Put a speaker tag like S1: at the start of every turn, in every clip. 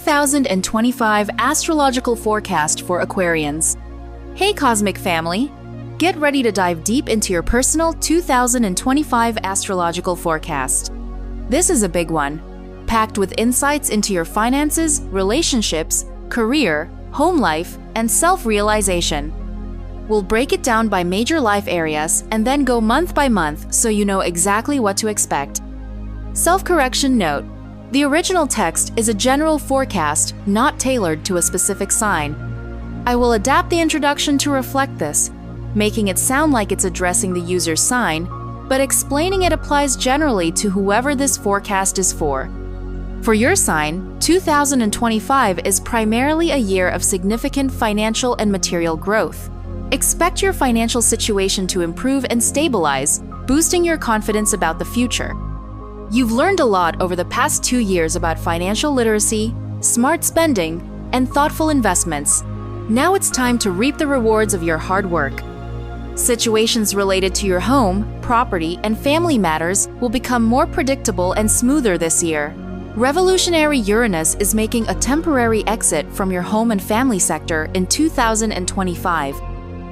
S1: 2025 astrological forecast for Aquarians. Hey Cosmic Family! Get ready to dive deep into your personal 2025 astrological forecast. This is a big one, packed with insights into your finances, relationships, career, home life, and self-realization. We'll break it down by major life areas and then go month by month so you know exactly what to expect. Self-correction note: the original text is a general forecast not tailored to a specific sign. I will adapt the introduction to reflect this, making it sound like it's addressing the user's sign, but explaining it applies generally to whoever this forecast is for. For your sign, 2025 is primarily a year of significant financial and material growth. Expect your financial situation to improve and stabilize, boosting your confidence about the future. You've learned a lot over the past 2 years about financial literacy, smart spending, and thoughtful investments. Now it's time to reap the rewards of your hard work. Situations related to your home, property, and family matters will become more predictable and smoother this year. Revolutionary Uranus is making a temporary exit from your home and family sector in 2025.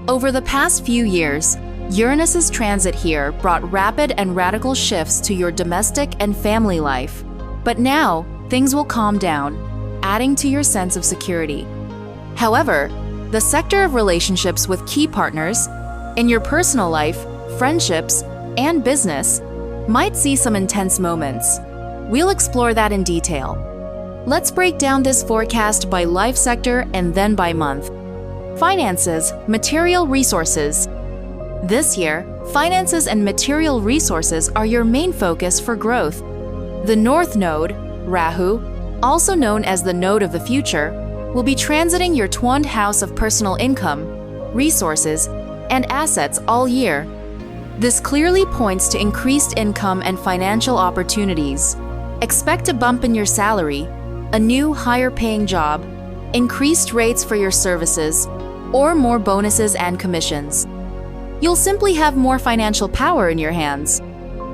S1: Over the past few years, Uranus's transit here brought rapid and radical shifts to your domestic and family life. But now, things will calm down, adding to your sense of security. However, the sector of relationships with key partners, in your personal life, friendships, and business, might see some intense moments. We'll explore that in detail. Let's break down this forecast by life sector and then by month. Finances, material resources. This year, finances and material resources are your main focus for growth. The North Node, Rahu, also known as the Node of the Future, will be transiting your 12th house of personal income, resources, and assets all year. This clearly points to increased income and financial opportunities. Expect a bump in your salary, a new higher-paying job, increased rates for your services, or more bonuses and commissions. You'll simply have more financial power in your hands.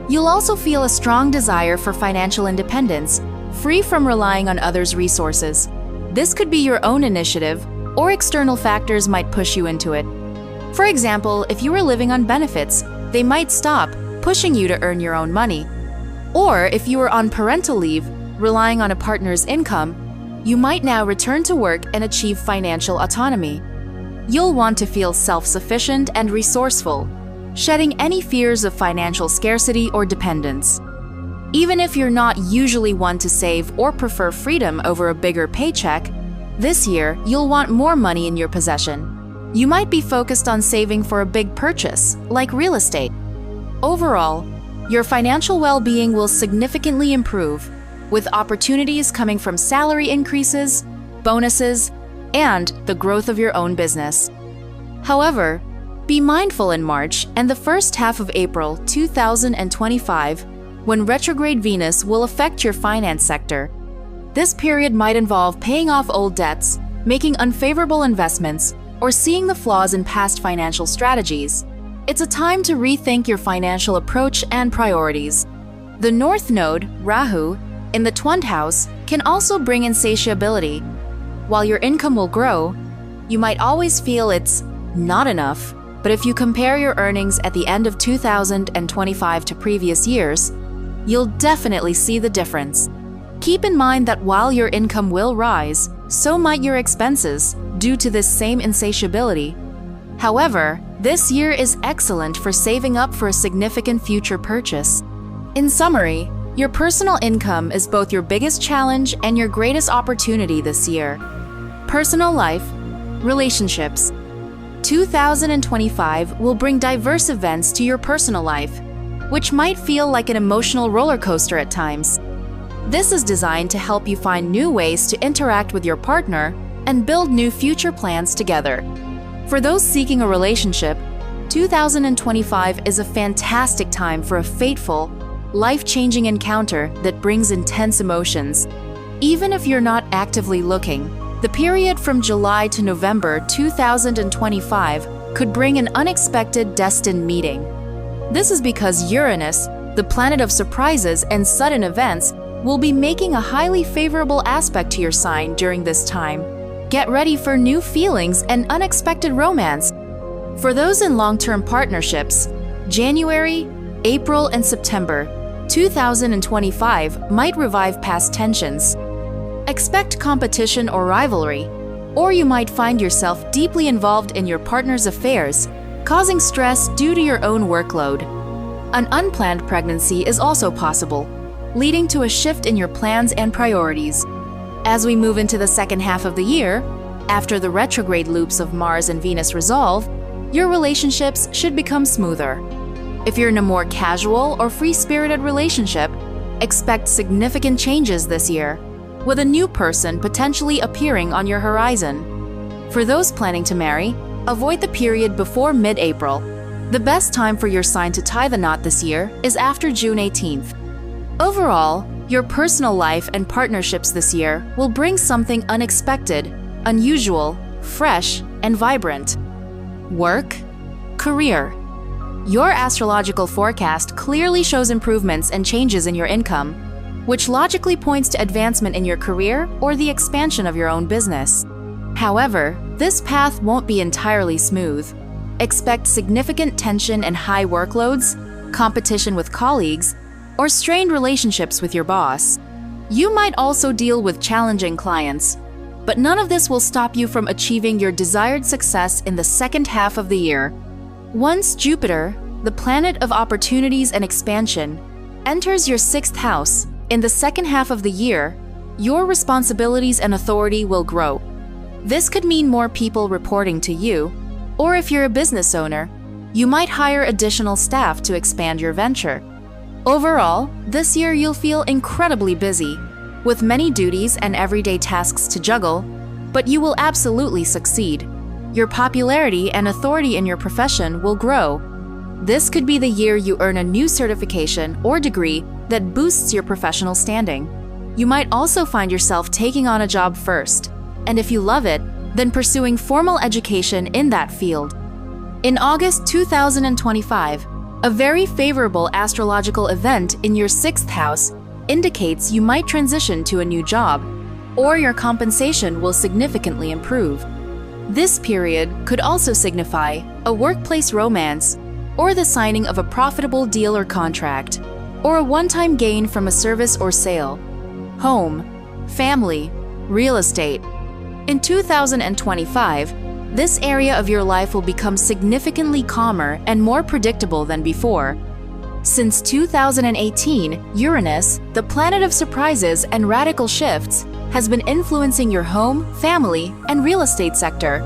S1: You'll also feel a strong desire for financial independence, free from relying on others' resources. This could be your own initiative, or external factors might push you into it. For example, if you were living on benefits, they might stop, pushing you to earn your own money. Or if you were on parental leave, relying on a partner's income, you might now return to work and achieve financial autonomy. You'll want to feel self-sufficient and resourceful, shedding any fears of financial scarcity or dependence. Even if you're not usually one to save or prefer freedom over a bigger paycheck, this year you'll want more money in your possession. You might be focused on saving for a big purchase, like real estate. Overall, your financial well-being will significantly improve, with opportunities coming from salary increases, bonuses, and the growth of your own business. However, be mindful in March and the first half of April 2025, when retrograde Venus will affect your finance sector. This period might involve paying off old debts, making unfavorable investments, or seeing the flaws in past financial strategies. It's a time to rethink your financial approach and priorities. The North Node, Rahu, in the 12th house can also bring insatiability. While your income will grow, you might always feel it's not enough, but if you compare your earnings at the end of 2025 to previous years, you'll definitely see the difference. Keep in mind that while your income will rise, so might your expenses due to this same insatiability. However, this year is excellent for saving up for a significant future purchase. In summary, your personal income is both your biggest challenge and your greatest opportunity this year. Personal life, relationships. 2025 will bring diverse events to your personal life, which might feel like an emotional roller coaster at times. This is designed to help you find new ways to interact with your partner and build new future plans together. For those seeking a relationship, 2025 is a fantastic time for a fateful, life-changing encounter that brings intense emotions. Even if you're not actively looking, the period from July to November 2025 could bring an unexpected destined meeting. This is because Uranus, the planet of surprises and sudden events, will be making a highly favorable aspect to your sign during this time. Get ready for new feelings and unexpected romance. For those in long-term partnerships, January, April, and September 2025 might revive past tensions. Expect competition or rivalry, or you might find yourself deeply involved in your partner's affairs, causing stress due to your own workload. An unplanned pregnancy is also possible, leading to a shift in your plans and priorities. As we move into the second half of the year, after the retrograde loops of Mars and Venus resolve, your relationships should become smoother. If you're in a more casual or free-spirited relationship, expect significant changes this year, with a new person potentially appearing on your horizon. For those planning to marry, avoid the period before mid-April. The best time for your sign to tie the knot this year is after June 18th. Overall, your personal life and partnerships this year will bring something unexpected, unusual, fresh, and vibrant. Work, career. Your astrological forecast clearly shows improvements and changes in your income, which logically points to advancement in your career or the expansion of your own business. However, this path won't be entirely smooth. Expect significant tension and high workloads, competition with colleagues, or strained relationships with your boss. You might also deal with challenging clients, but none of this will stop you from achieving your desired success in the second half of the year. Once Jupiter, the planet of opportunities and expansion, enters your 6th house in the second half of the year, your responsibilities and authority will grow. This could mean more people reporting to you, or if you're a business owner, you might hire additional staff to expand your venture. Overall, this year you'll feel incredibly busy, with many duties and everyday tasks to juggle, but you will absolutely succeed. Your popularity and authority in your profession will grow. This could be the year you earn a new certification or degree that boosts your professional standing. You might also find yourself taking on a job first, and if you love it, then pursuing formal education in that field. In August 2025, a very favorable astrological event in your 6th house indicates you might transition to a new job, or your compensation will significantly improve. This period could also signify a workplace romance, or the signing of a profitable deal or contract, or a one-time gain from a service or sale. Home, family, real estate. In 2025, this area of your life will become significantly calmer and more predictable than before. Since 2018, Uranus, the planet of surprises and radical shifts, has been influencing your home, family, and real estate sector.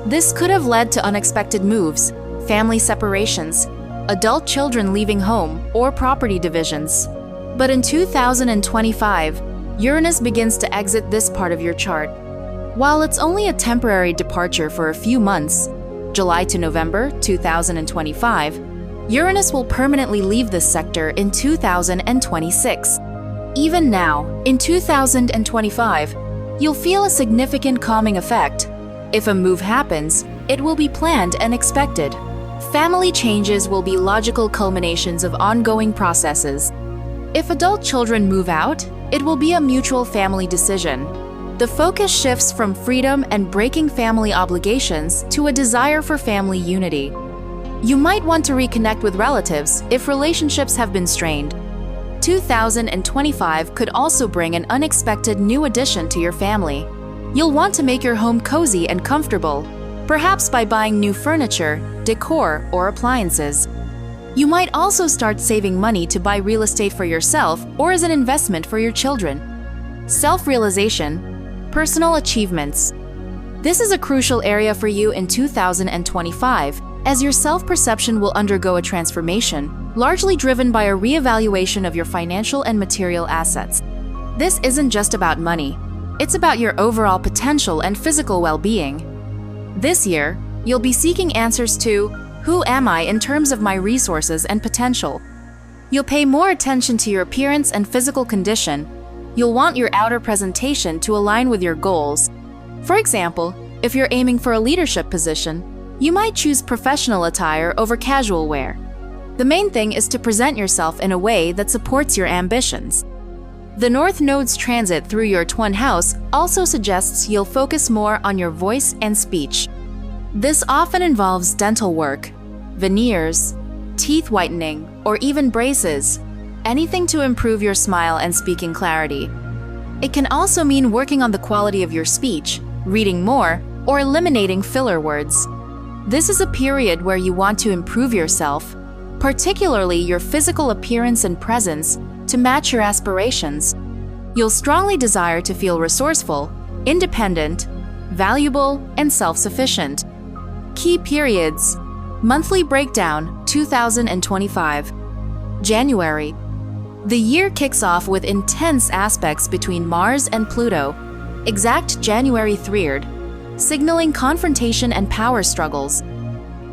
S1: This could have led to unexpected moves, family separations, adult children leaving home, or property divisions. But in 2025, Uranus begins to exit this part of your chart. While it's only a temporary departure for a few months, July to November 2025, Uranus will permanently leave this sector in 2026. Even now, in 2025, you'll feel a significant calming effect. If a move happens, it will be planned and expected. Family changes will be logical culminations of ongoing processes. If adult children move out, it will be a mutual family decision. The focus shifts from freedom and breaking family obligations to a desire for family unity. You might want to reconnect with relatives if relationships have been strained. 2025 could also bring an unexpected new addition to your family. You'll want to make your home cozy and comfortable, perhaps by buying new furniture, decor, or appliances. You might also start saving money to buy real estate for yourself or as an investment for your children. Self-realization, personal achievements. This is a crucial area for you in 2025, as your self-perception will undergo a transformation, largely driven by a reevaluation of your financial and material assets. This isn't just about money. It's about your overall potential and physical well-being. This year, you'll be seeking answers to, who am I in terms of my resources and potential? You'll pay more attention to your appearance and physical condition. You'll want your outer presentation to align with your goals. For example, if you're aiming for a leadership position, you might choose professional attire over casual wear. The main thing is to present yourself in a way that supports your ambitions. The North Node's transit through your twin house also suggests you'll focus more on your voice and speech. This often involves dental work, veneers, teeth whitening, or even braces, anything to improve your smile and speaking clarity. It can also mean working on the quality of your speech, reading more, or eliminating filler words. This is a period where you want to improve yourself, particularly your physical appearance and presence, to match your aspirations. You'll strongly desire to feel resourceful, independent, valuable, and self-sufficient. Key periods: monthly breakdown 2025. January. The year kicks off with intense aspects between Mars and Pluto, exact January 3rd, signaling confrontation and power struggles.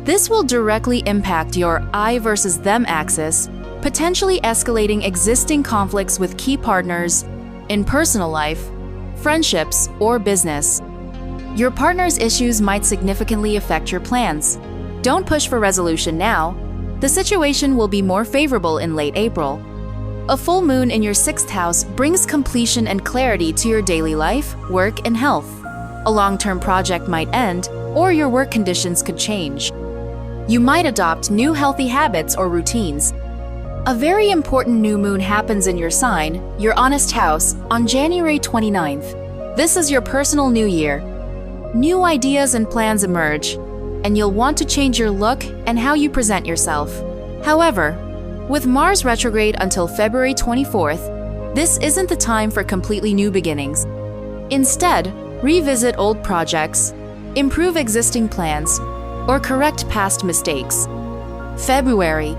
S1: This will directly impact your I versus them axis, potentially escalating existing conflicts with key partners in personal life, friendships, or business. Your partner's issues might significantly affect your plans. Don't push for resolution now. The situation will be more favorable in late April. A full moon in your 6th house brings completion and clarity to your daily life, work, and health. A long-term project might end, or your work conditions could change. You might adopt new healthy habits or routines. A very important new moon happens in your sign, your honest house, on January 29th. This is your personal new year. New ideas and plans emerge, and you'll want to change your look and how you present yourself. However, with Mars retrograde until February 24th, this isn't the time for completely new beginnings. Instead, revisit old projects, improve existing plans, or correct past mistakes. February.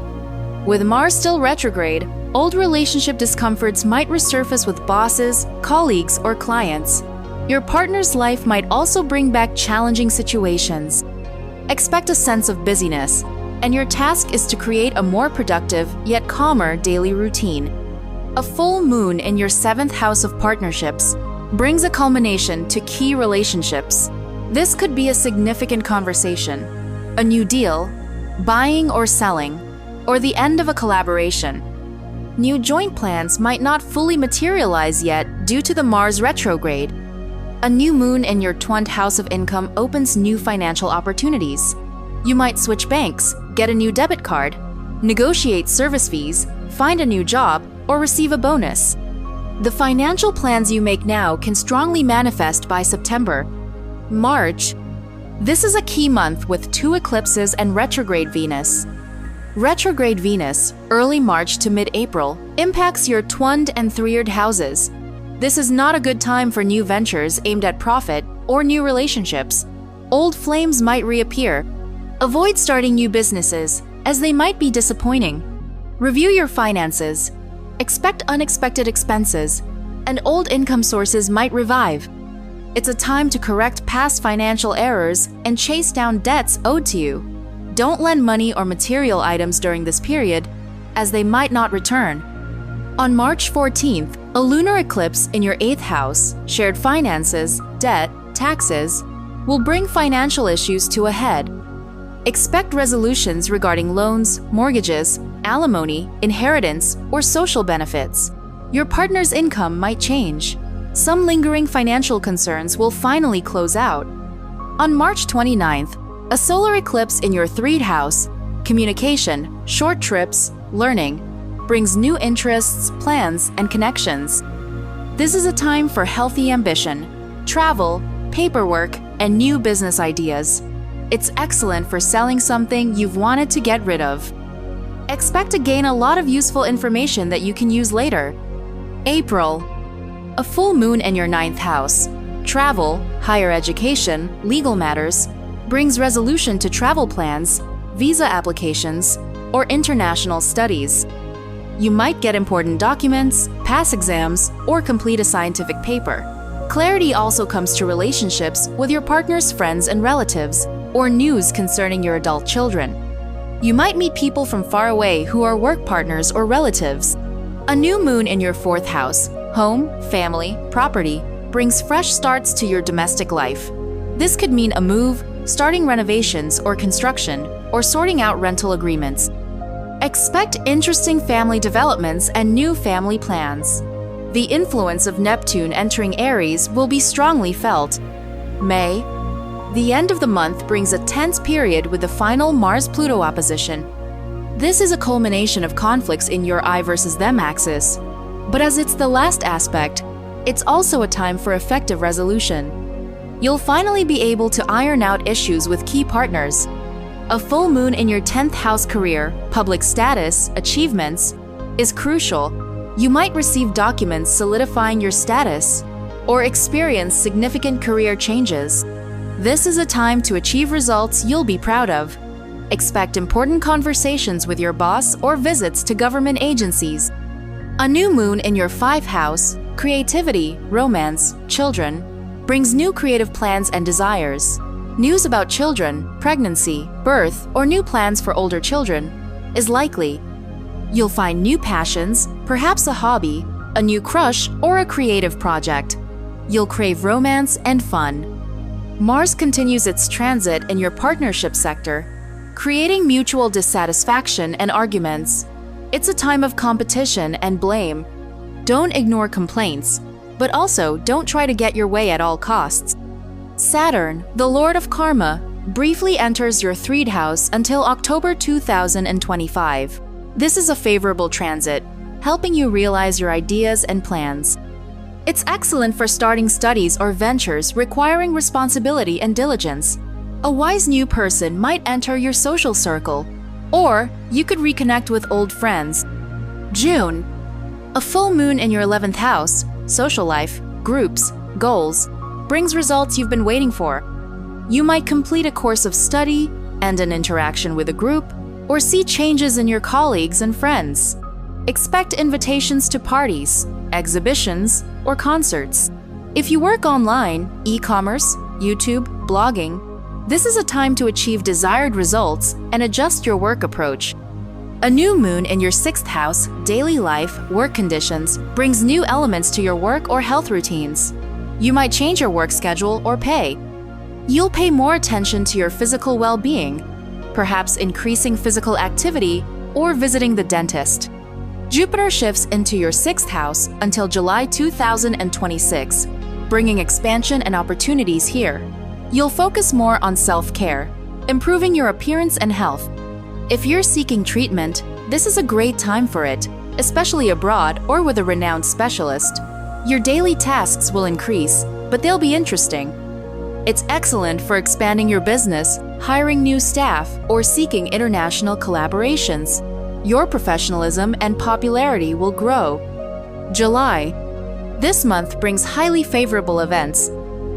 S1: With Mars still retrograde, old relationship discomforts might resurface with bosses, colleagues, or clients. Your partner's life might also bring back challenging situations. Expect a sense of busyness, and your task is to create a more productive yet calmer daily routine. A full moon in your 7th house of partnerships brings a culmination to key relationships. This could be a significant conversation, a new deal, buying or selling, or the end of a collaboration. New joint plans might not fully materialize yet due to the Mars retrograde. A new moon in your 12th house of income opens new financial opportunities. You might switch banks, get a new debit card, negotiate service fees, find a new job, or receive a bonus. The financial plans you make now can strongly manifest by September. March. This is a key month with 2 eclipses and retrograde Venus. Retrograde Venus, early March to mid-April, impacts your 12th and 3rd houses. This is not a good time for new ventures aimed at profit or new relationships. Old flames might reappear. Avoid starting new businesses, as they might be disappointing. Review your finances. Expect unexpected expenses, and old income sources might revive. It's a time to correct past financial errors and chase down debts owed to you. Don't lend money or material items during this period, as they might not return. On March 14th, a lunar eclipse in your 8th house, shared finances, debt, taxes, will bring financial issues to a head. Expect resolutions regarding loans, mortgages, alimony, inheritance, or social benefits. Your partner's income might change. Some lingering financial concerns will finally close out. On March 29th, a solar eclipse in your 3rd house, communication, short trips, learning, brings new interests, plans, and connections. This is a time for healthy ambition, travel, paperwork, and new business ideas. It's excellent for selling something you've wanted to get rid of. Expect to gain a lot of useful information that you can use later. April. A full moon in your 9th house, travel, higher education, legal matters, brings resolution to travel plans, visa applications, or international studies. You might get important documents, pass exams, or complete a scientific paper. Clarity also comes to relationships with your partner's friends and relatives, or news concerning your adult children. You might meet people from far away who are work partners or relatives. A new moon in your 4th house, home, family, property, brings fresh starts to your domestic life. This could mean a move, starting renovations or construction, or sorting out rental agreements. Expect interesting family developments and new family plans. The influence of Neptune entering Aries will be strongly felt. May. The end of the month brings a tense period with the final Mars-Pluto opposition. This is a culmination of conflicts in your I versus them axis. But as it's the last aspect, it's also a time for effective resolution. You'll finally be able to iron out issues with key partners. A full moon in your 10th house career, public status, achievements is crucial. You might receive documents solidifying your status or experience significant career changes. This is a time to achieve results you'll be proud of. Expect important conversations with your boss or visits to government agencies. A new moon in your 5th house, creativity, romance, children, brings new creative plans and desires. News about children, pregnancy, birth, or new plans for older children is likely. You'll find new passions, perhaps a hobby, a new crush, or a creative project. You'll crave romance and fun. Mars continues its transit in your partnership sector, creating mutual dissatisfaction and arguments. It's a time of competition and blame. Don't ignore complaints, but also don't try to get your way at all costs. Saturn, the Lord of Karma, briefly enters your 3rd house until October 2025. This is a favorable transit, helping you realize your ideas and plans. It's excellent for starting studies or ventures requiring responsibility and diligence. A wise new person might enter your social circle, or you could reconnect with old friends. June. A full moon in your 11th house, social life, groups, goals, brings results you've been waiting for. You might complete a course of study, end an interaction with a group, or see changes in your colleagues and friends. Expect invitations to parties, exhibitions, or concerts. If you work online, e-commerce, YouTube, blogging, this is a time to achieve desired results and adjust your work approach. A new moon in your 6th house, daily life, work conditions, brings new elements to your work or health routines. You might change your work schedule or pay. You'll pay more attention to your physical well-being, perhaps increasing physical activity or visiting the dentist. Jupiter shifts into your 6th house until July 2026, bringing expansion and opportunities here. You'll focus more on self-care, improving your appearance and health. If you're seeking treatment, this is a great time for it, especially abroad or with a renowned specialist. Your daily tasks will increase, but they'll be interesting. It's excellent for expanding your business, hiring new staff, or seeking international collaborations. Your professionalism and popularity will grow. July. This month brings highly favorable events.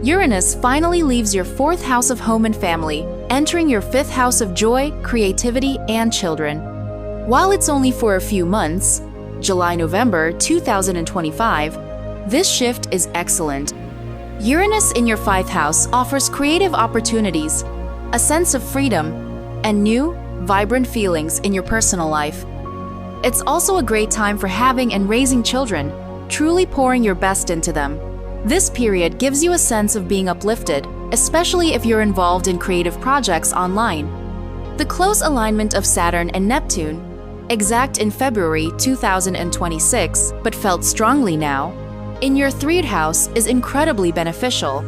S1: Uranus finally leaves your 4th house of home and family, entering your 5th house of joy, creativity, and children. While it's only for a few months, July-November 2025, this shift is excellent. Uranus in your 5th house offers creative opportunities, a sense of freedom, and new, vibrant feelings in your personal life. It's also a great time for having and raising children, truly pouring your best into them. This period gives you a sense of being uplifted, especially if you're involved in creative projects online. The close alignment of Saturn and Neptune, exact in February 2026, but felt strongly now, in your 3rd house is incredibly beneficial.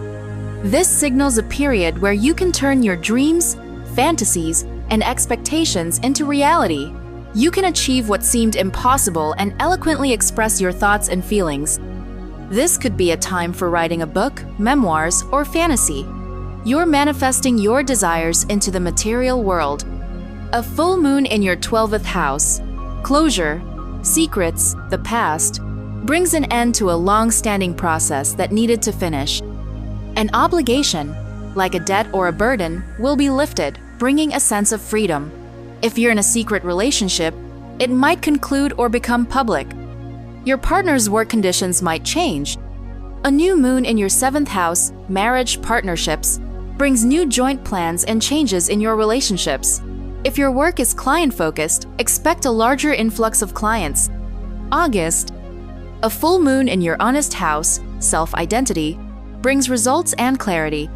S1: This signals a period where you can turn your dreams, fantasies, and expectations into reality. You can achieve what seemed impossible and eloquently express your thoughts and feelings. This could be a time for writing a book, memoirs, or fantasy. You're manifesting your desires into the material world. A full moon in your 12th house, closure, secrets, the past, brings an end to a long-standing process that needed to finish. An obligation, like a debt or a burden, will be lifted, bringing a sense of freedom. If you're in a secret relationship, it might conclude or become public. Your partner's work conditions might change. A new moon in your 7th house, marriage, partnerships, brings new joint plans and changes in your relationships. If your work is client-focused, expect a larger influx of clients. August. A full moon in your honest house, self-identity, brings results and clarity.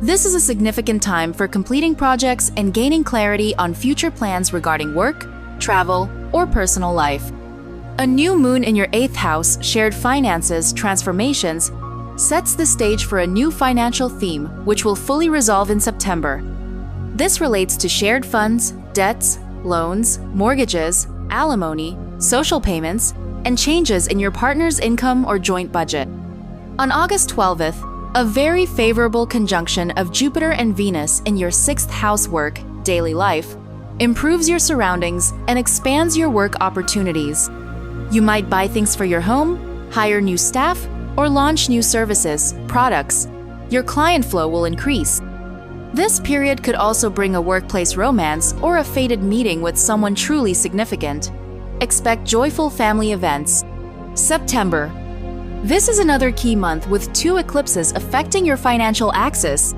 S1: This is a significant time for completing projects and gaining clarity on future plans regarding work, travel, or personal life. A new moon in your 8th house, shared finances, transformations, sets the stage for a new financial theme, which will fully resolve in September. This relates to shared funds, debts, loans, mortgages, alimony, social payments, and changes in your partner's income or joint budget. On August 12th, a very favorable conjunction of Jupiter and Venus in your 6th house work, daily life, improves your surroundings and expands your work opportunities. You might buy things for your home, hire new staff, or launch new services, products. Your client flow will increase. This period could also bring a workplace romance or a fated meeting with someone truly significant. Expect joyful family events. September. This is another key month with 2 eclipses affecting your financial axis.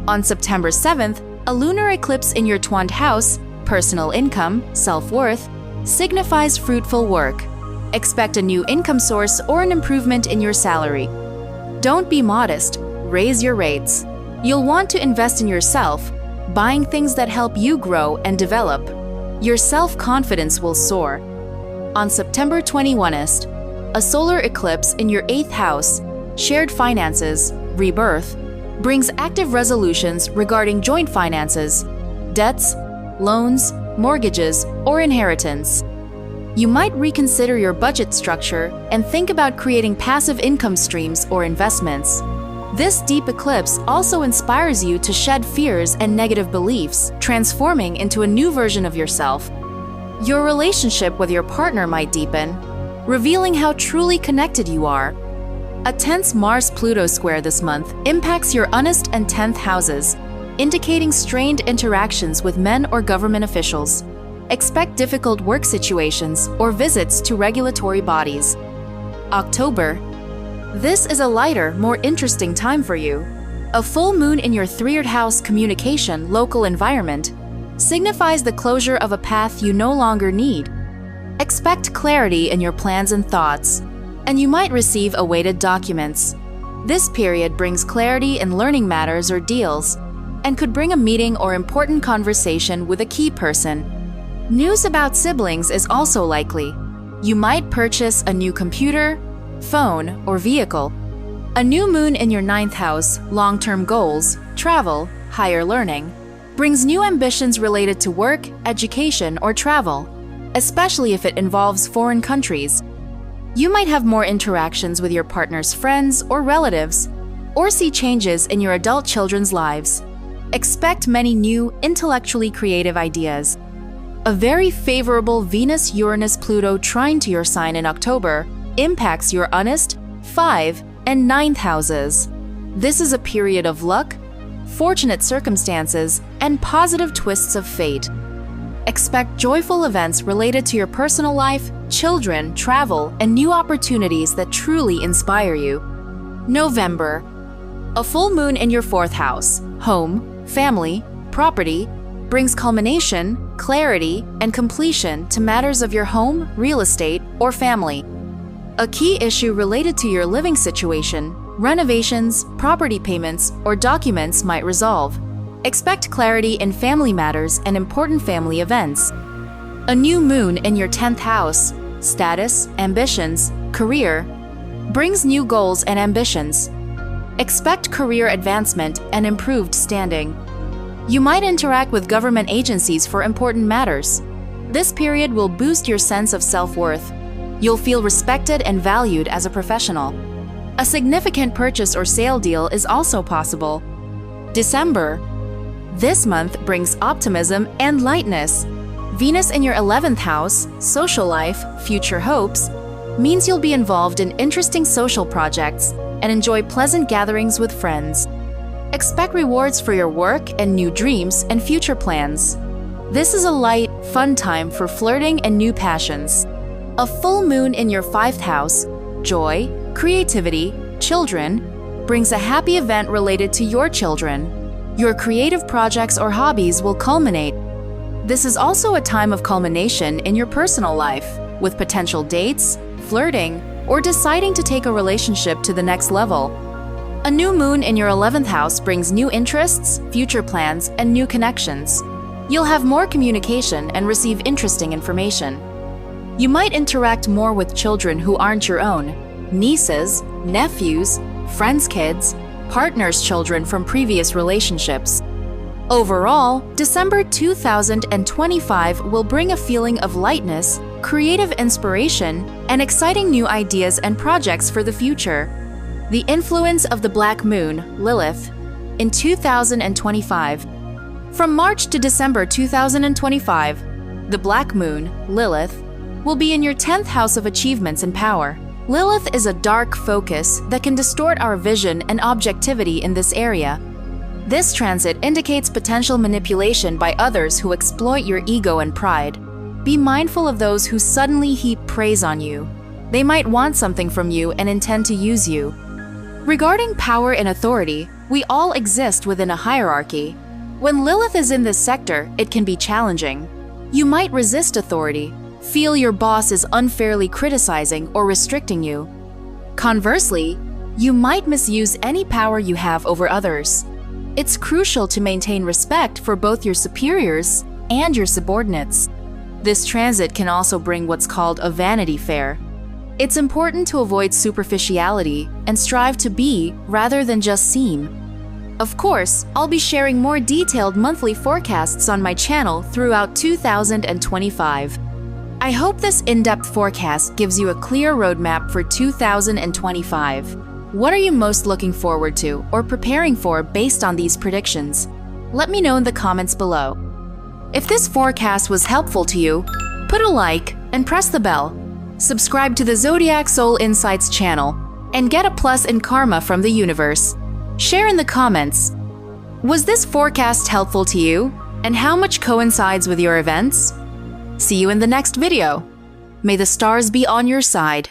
S1: On September 7th, a lunar eclipse in your 12th house, personal income, self-worth, signifies fruitful work. Expect a new income source or an improvement in your salary. Don't be modest, raise your rates. You'll want to invest in yourself, buying things that help you grow and develop. Your self-confidence will soar. On September 21st, a solar eclipse in your 8th house, shared finances, rebirth, brings active resolutions regarding joint finances, debts, loans, mortgages, or inheritance. You might reconsider your budget structure and think about creating passive income streams or investments. This deep eclipse also inspires you to shed fears and negative beliefs, transforming into a new version of yourself. Your relationship with your partner might deepen, revealing how truly connected you are. A tense Mars-Pluto square this month impacts your honest and 10th houses, indicating strained interactions with men or government officials. Expect difficult work situations or visits to regulatory bodies. October. This is a lighter, more interesting time for you. A full moon in your 3rd house communication, local environment, signifies the closure of a path you no longer need. Expect clarity in your plans and thoughts, and you might receive awaited documents. This period brings clarity in learning matters or deals, and could bring a meeting or important conversation with a key person. News about siblings is also likely. You might purchase a new computer, phone, or vehicle. A new moon in your 9th house, long-term goals, travel, higher learning, brings new ambitions related to work, education, or travel, especially if it involves foreign countries. You might have more interactions with your partner's friends or relatives, or see changes in your adult children's lives. Expect many new, intellectually creative ideas. A very favorable Venus-Uranus-Pluto trine to your sign in October impacts your honest, 5, and 9th houses. This is a period of luck, fortunate circumstances, and positive twists of fate. Expect joyful events related to your personal life, children, travel, and new opportunities that truly inspire you. November. A full moon in your 4th house, home, family, property, brings culmination, clarity, and completion to matters of your home, real estate, or family. A key issue related to your living situation, renovations, property payments, or documents might resolve. Expect clarity in family matters and important family events. A new moon in your 10th house, status, ambitions, career, brings new goals and ambitions. Expect career advancement and improved standing. You might interact with government agencies for important matters. This period will boost your sense of self-worth. You'll feel respected and valued as a professional. A significant purchase or sale deal is also possible. December. This month brings optimism and lightness. Venus in your 11th house, social life, future hopes, means you'll be involved in interesting social projects and enjoy pleasant gatherings with friends. Expect rewards for your work and new dreams and future plans. This is a light, fun time for flirting and new passions. A full moon in your 5th house, joy, creativity, children, brings a happy event related to your children. Your creative projects or hobbies will culminate. This is also a time of culmination in your personal life, with potential dates, flirting, or deciding to take a relationship to the next level. A new moon in your 11th house brings new interests, future plans, and new connections. You'll have more communication and receive interesting information. You might interact more with children who aren't your own, nieces, nephews, friends' kids, partners' children from previous relationships. Overall, December 2025 will bring a feeling of lightness, creative inspiration, and exciting new ideas and projects for the future. The influence of the Black Moon, Lilith, in 2025. From March to December 2025, the Black Moon, Lilith, will be in your 10th house of achievements and power. Lilith is a dark focus that can distort our vision and objectivity in this area. This transit indicates potential manipulation by others who exploit your ego and pride. Be mindful of those who suddenly heap praise on you. They might want something from you and intend to use you. Regarding power and authority, we all exist within a hierarchy. When Lilith is in this sector, it can be challenging. You might resist authority, feel your boss is unfairly criticizing or restricting you. Conversely, you might misuse any power you have over others. It's crucial to maintain respect for both your superiors and your subordinates. This transit can also bring what's called a vanity fair. It's important to avoid superficiality and strive to be rather than just seem. Of course, I'll be sharing more detailed monthly forecasts on my channel throughout 2025. I hope this in-depth forecast gives you a clear roadmap for 2025. What are you most looking forward to or preparing for based on these predictions? Let me know in the comments below. If this forecast was helpful to you, put a like and press the bell. Subscribe to the Zodiac Soul Insights channel and get a plus in karma from the universe. Share in the comments. Was this forecast helpful to you? And how much coincides with your events? See you in the next video. May the stars be on your side.